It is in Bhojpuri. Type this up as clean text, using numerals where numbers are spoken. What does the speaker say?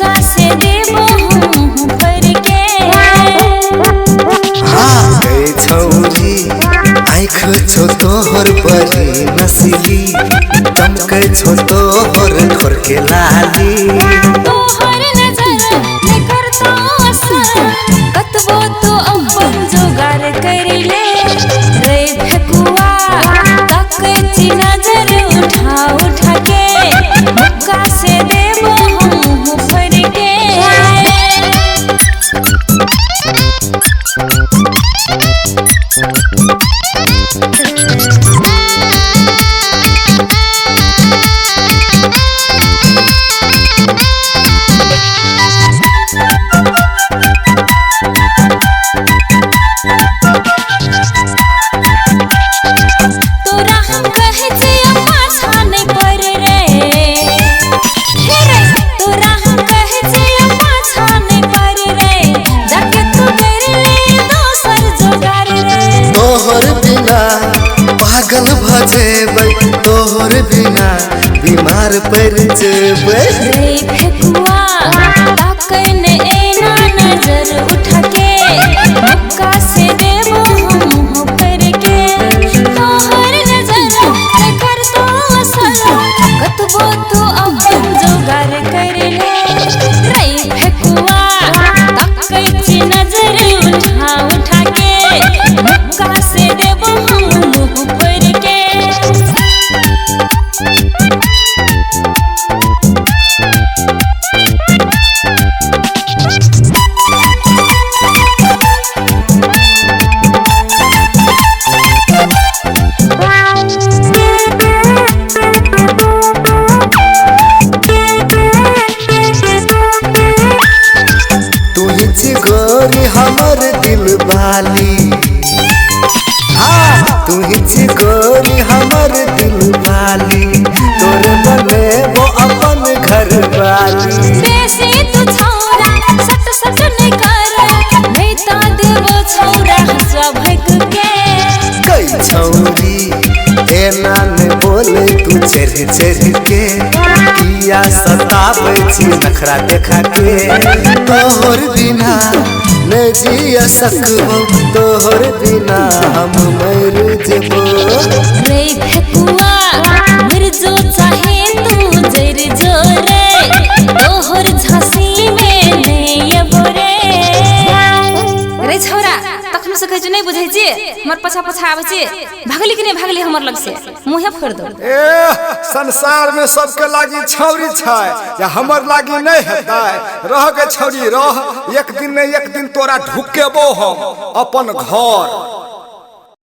मौका से देबो हम भर के। हाँ गए छौरी आँख छो तोहर बड़ी नसीली, चमके छो तोहर ठोर के लाली। तोहर नजर में करतो असर, कतबो तो अपन जोगार कर ले। रे फेकुआ ताकती नजर उठा उठा के, मौका से देबो हम भर के। तोरा हम कहे जे अम्मा छाने पर रे, हे रे तोरा हम कहे जे अम्मा छाने पर रे, जाके तू कर ले दोसर जोगार रे। तोहर बिना पागल भ जेबै, तोहर बिना बीमार पड़ जेबै। रे फेकुआ ताकने एना नजर उठा के, मौका से देबो हम भर के। तोहर नजर में करतो असर, कतबो तो अपन जोगार कर ले। रे फेकुआ ताकती नजर उठा उठा के, मौका से देबो हम भर के। तू ही छी गोरी हमर दिल वाली, हाँ तू ही छी गोरी हमर दिल वाली, तोर बने वो अपन घर वाली। बेसी तू छौरा सट सट नहीं कर, नहीं ता देबो छौरा हंसवा भक के। कई छौरी एना ने बोले तू चढ़ चढ़ के, किया सताबै छी नखरा देखा के। तोहर बिना नहीं जिया सकबो, तोहर बिना हम मर जेबो। रे फेकुआ मिर्जो चाहे तू जर जोरे, तोहर झांसी में नहीं अबो रे। रे छौरा तखन से कहै छ नहीं बुझै छी, हमर पछा पछा आबै छी, भागली कि नहीं भागली हमर लग से, मुंहे फोड़ दो। संसार में सबके लागी छौरी छै, या हमर लागी नहीं हेतै। रह के छौरी रह, एक दिन नहीं एक दिन तोरा ढुकेबो हम अपन घर।